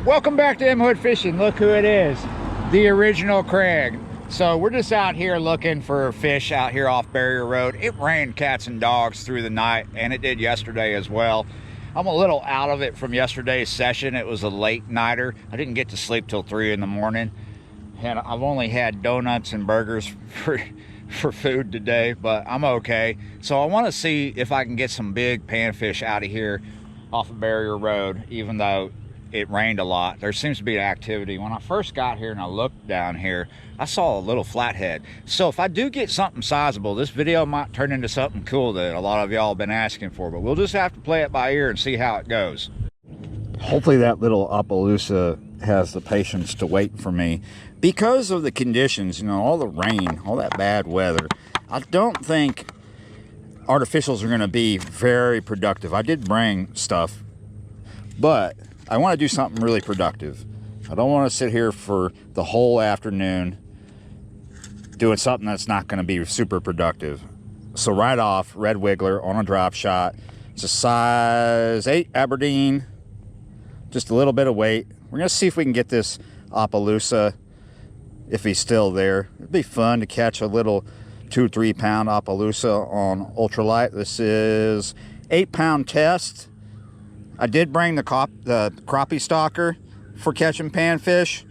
Welcome back to M Hood Fishing. Look who it is, the original Craig. So we're just out here looking for fish out here off Barrier Road. It rained cats and dogs through the night, and it did yesterday as well. I'm a little out of it from yesterday's session. It was a late nighter. I didn't get to sleep till 3 in the morning, and I've only had donuts and burgers for food today, but I'm okay. So I want to see if I can get some big panfish out of here off of Barrier Road, even though it rained a lot. There seems to be activity. When I first got here and I looked down here, I saw a little flathead. So if I do get something sizable, this video might turn into something cool that a lot of y'all have been asking for, but we'll just have to play it by ear and see how it goes. Hopefully that little Appaloosa has the patience to wait for me. Because of the conditions, you know, all the rain, all that bad weather, I don't think artificials are going to be very productive. I did bring stuff, but I want to do something really productive. I don't want to sit here for the whole afternoon doing something that's not going to be super productive. So right off, red wiggler on a drop shot. It's a size 8 Aberdeen, just a little bit of weight. We're going to see if we can get this Appaloosa, if he's still there. It'd be fun to catch a little 2-3 pound Appaloosa on ultralight. This is 8-pound test. I did bring the crappie stalker for catching panfish,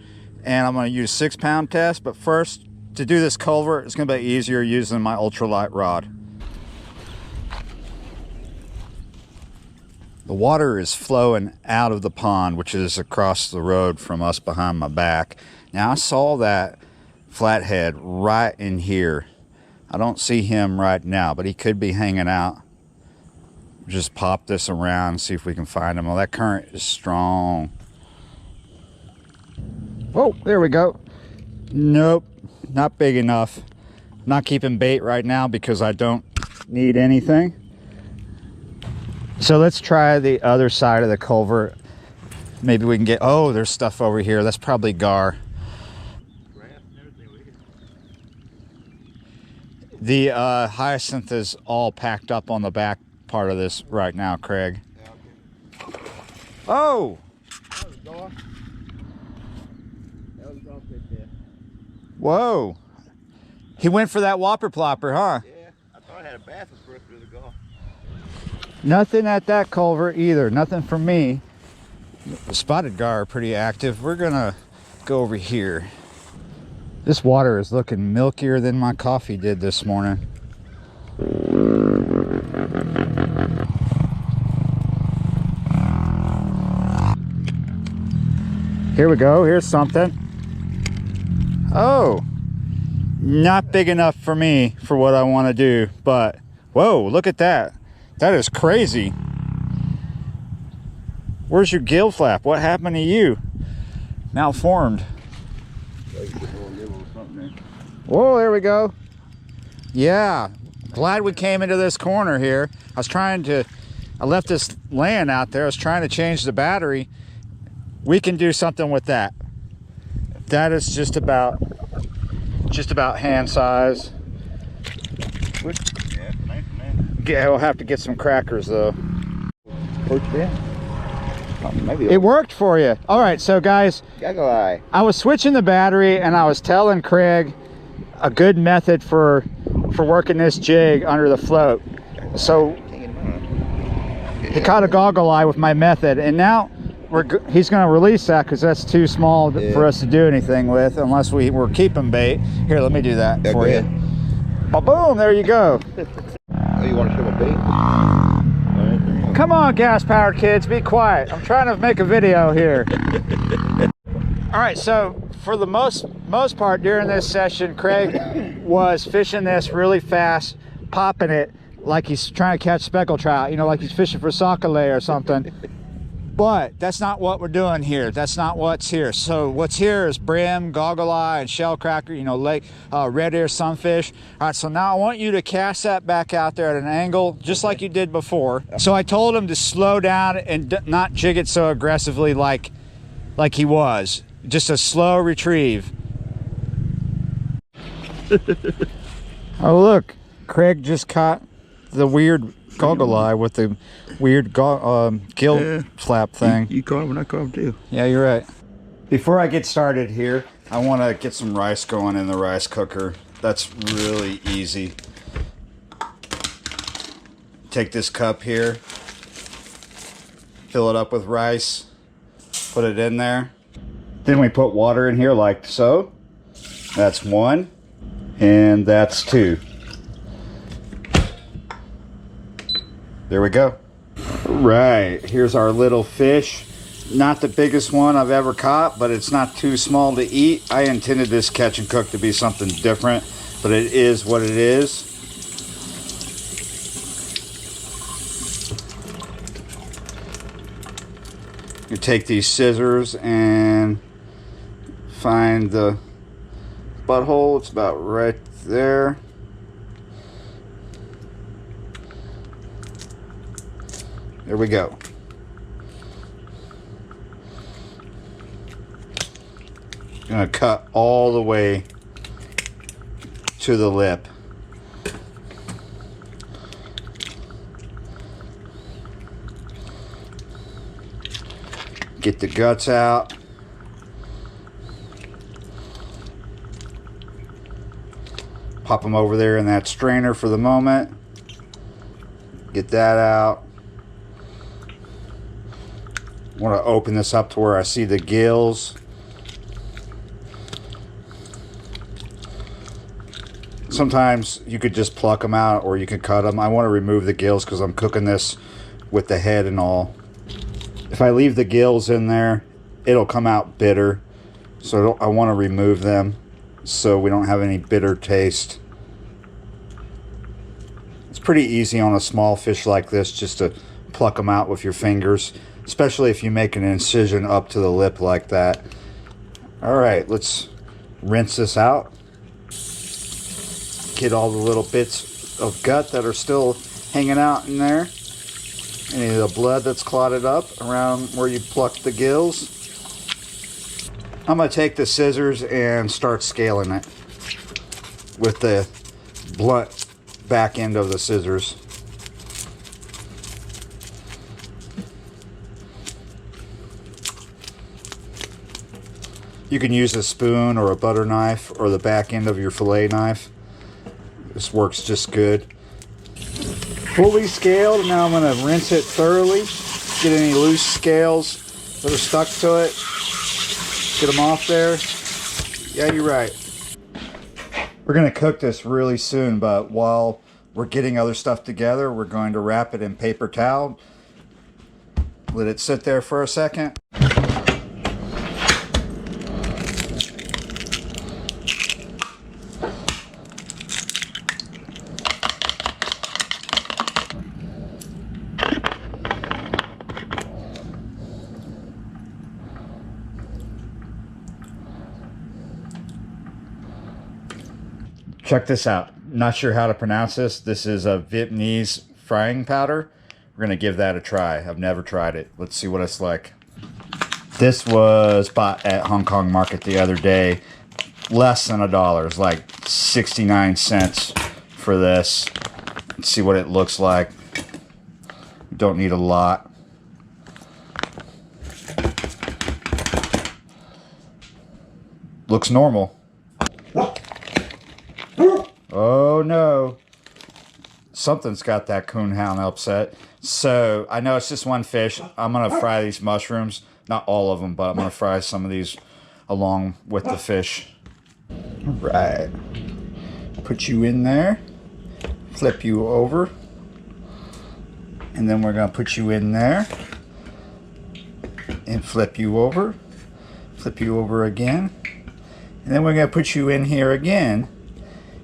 and I'm going to use 6-pound test. But first, to do this culvert, it's going to be easier using my ultralight rod. The water is flowing out of the pond, which is across the road from us behind my back. Now, I saw that flathead right in here. I don't see him right now, but he could be hanging out. Just pop this around and see if we can find him. Well, that current is strong. Oh, there we go. Nope, not big enough. Not keeping bait right now because I don't need anything. So let's try the other side of the culvert. Maybe we can get, oh, there's stuff over here. That's probably gar. The hyacinth is all packed up on the back part of this right now, Craig. Oh! Whoa! He went for that whopper plopper, huh? Yeah, I thought I had a bass through the gulf. Nothing at that culvert either. Nothing for me. The spotted gar are pretty active. We're gonna go over here. This water is looking milkier than my coffee did this morning. Here we go. Here's something. Oh, not big enough for me for what I want to do, but whoa, look at that. That is crazy. Where's your gill flap? What happened to you? Malformed. Whoa, there we go. Yeah, glad we came into this corner here. I left this laying out there. I was trying to change the battery. We can do something with that. That is just about hand size. Yeah, nice, man. Yeah, we'll have to get some crackers though. Maybe It worked for you. All right, so guys, goggle eye. I was switching the battery and I was telling Craig a good method for working this jig under the float. So he caught a goggle eye with my method, and now he's going to release that because that's too small for us to do anything with unless we're keeping bait. Here, let me do that for you. Oh, boom, there you go. Oh, you want to show a bait? Come on, gas-powered kids, be quiet. I'm trying to make a video here. All right, so for the most part during this session, Craig was fishing this really fast, popping it like he's trying to catch speckled trout, you know, like he's fishing for sac-a-lait or something. But that's not what we're doing here. That's not what's here. So what's here is brim, goggle eye, and shell cracker, you know, lake red ear sunfish. All right, so now I want you to cast that back out there at an angle just like you did before. So I told him to slow down and not jig it so aggressively like he was. Just a slow retrieve. Oh look, Craig just caught the weird goggle eye with the weird gill flap thing. You caught him and I caught him too. Yeah, you're right. Before I get started here, I want to get some rice going in the rice cooker. That's really easy. Take this cup here, fill it up with rice, put it in there. Then we put water in here like so. That's 1, and that's 2. There we go. Right, here's our little fish. Not the biggest one I've ever caught, but it's not too small to eat. I intended this catch and cook to be something different, but it is what it is. You take these scissors and find the butthole. It's about right there. There we go. Gonna cut all the way to the lip. Get the guts out. Pop them over there in that strainer for the moment. Get that out. Want to open this up to where I see the gills. Sometimes you could just pluck them out or you could cut them. I want to remove the gills because I'm cooking this with the head and all. If I leave the gills in there, it'll come out bitter. So I want to remove them so we don't have any bitter taste. It's pretty easy on a small fish like this just to pluck them out with your fingers, especially if you make an incision up to the lip like that. All right, let's rinse this out. Get all the little bits of gut that are still hanging out in there. Any of the blood that's clotted up around where you plucked the gills. I'm going to take the scissors and start scaling it with the blunt back end of the scissors. You can use a spoon or a butter knife or the back end of your fillet knife. This works just good. Fully scaled. Now I'm going to rinse it thoroughly. Get any loose scales that are stuck to it. Get them off there. Yeah, you're right. We're going to cook this really soon, but while we're getting other stuff together, we're going to wrap it in paper towel. Let it sit there for a second. Check this out. Not sure how to pronounce this. This is a Vietnamese frying powder. We're going to give that a try. I've never tried it. Let's see what it's like. This was bought at Hong Kong Market the other day. Less than $1. It's like 69 cents for this. Let's see what it looks like. Don't need a lot. Looks normal. Oh no, something's got that coonhound upset. So I know it's just one fish. I'm gonna fry these mushrooms, not all of them, but I'm gonna fry some of these along with the fish. All right, put you in there, flip you over, and then we're gonna put you in there and flip you over again, and then we're gonna put you in here again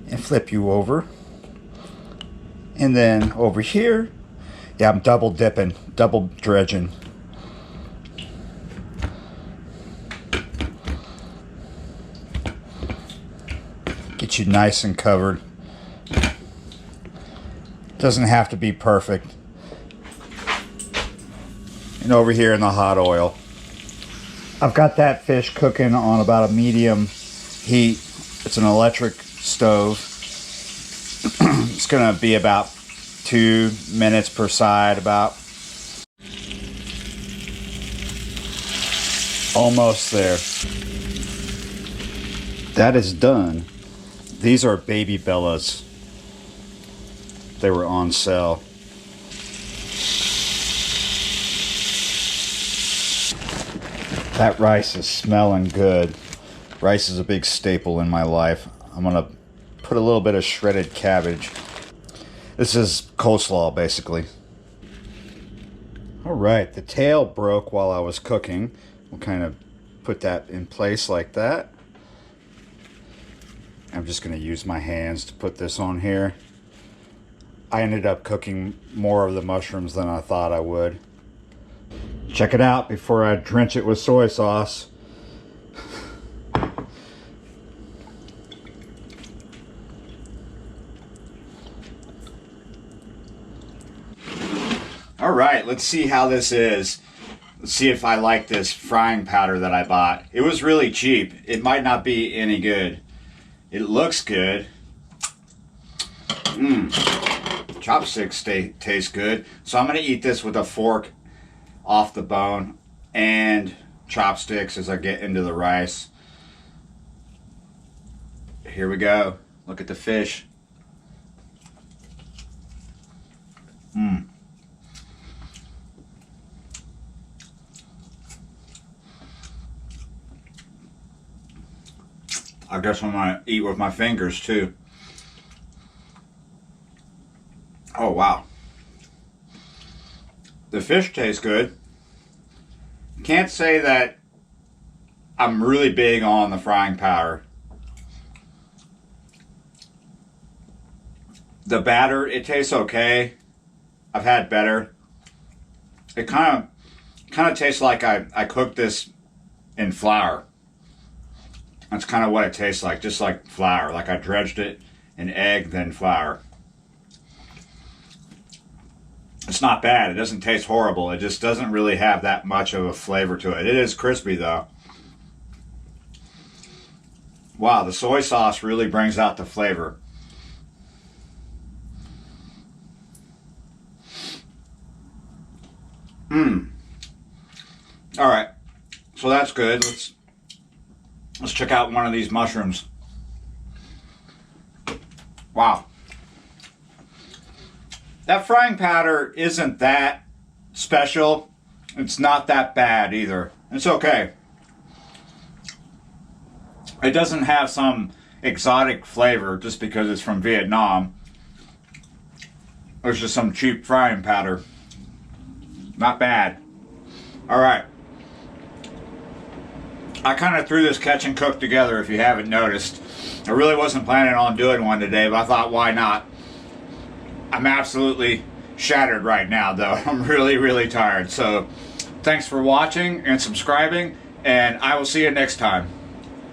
and flip you over. And then over here, yeah, I'm double dipping, double dredging. Get you nice and covered. Doesn't have to be perfect. And over here in the hot oil, I've got that fish cooking on about a medium heat. It's an electric stove. It's gonna be about 2 minutes per side about. Almost there. That is done. These are baby Bellas. They were on sale. That rice is smelling good. Rice is a big staple in my life. I'm gonna put a little bit of shredded cabbage. This is coleslaw, basically. All right, the tail broke while I was cooking. We'll kind of put that in place like that. I'm just gonna use my hands to put this on here. I ended up cooking more of the mushrooms than I thought I would. Check it out before I drench it with soy sauce. All right, let's see how this is. Let's see if I like this frying powder that I bought. It was really cheap. It might not be any good. It looks good. Chopsticks taste good. So I'm gonna eat this with a fork off the bone and chopsticks as I get into the rice. Here we go. Look at the fish. I guess I'm gonna eat with my fingers too. Oh wow. The fish tastes good. Can't say that I'm really big on the frying powder. The batter, it tastes okay. I've had better. It kind of tastes like I cooked this in flour. That's kind of what it tastes like, just like flour. Like I dredged it in egg, then flour. It's not bad. It doesn't taste horrible. It just doesn't really have that much of a flavor to it. It is crispy though. Wow, the soy sauce really brings out the flavor. All right, so that's good. Let's check out one of these mushrooms. Wow. That frying powder isn't that special. It's not that bad either. It's okay. It doesn't have some exotic flavor just because it's from Vietnam. It's just some cheap frying powder. Not bad. All right. I kind of threw this catch and cook together if you haven't noticed. I really wasn't planning on doing one today, but I thought, why not? I'm absolutely shattered right now, though. I'm really, really tired. So thanks for watching and subscribing, and I will see you next time.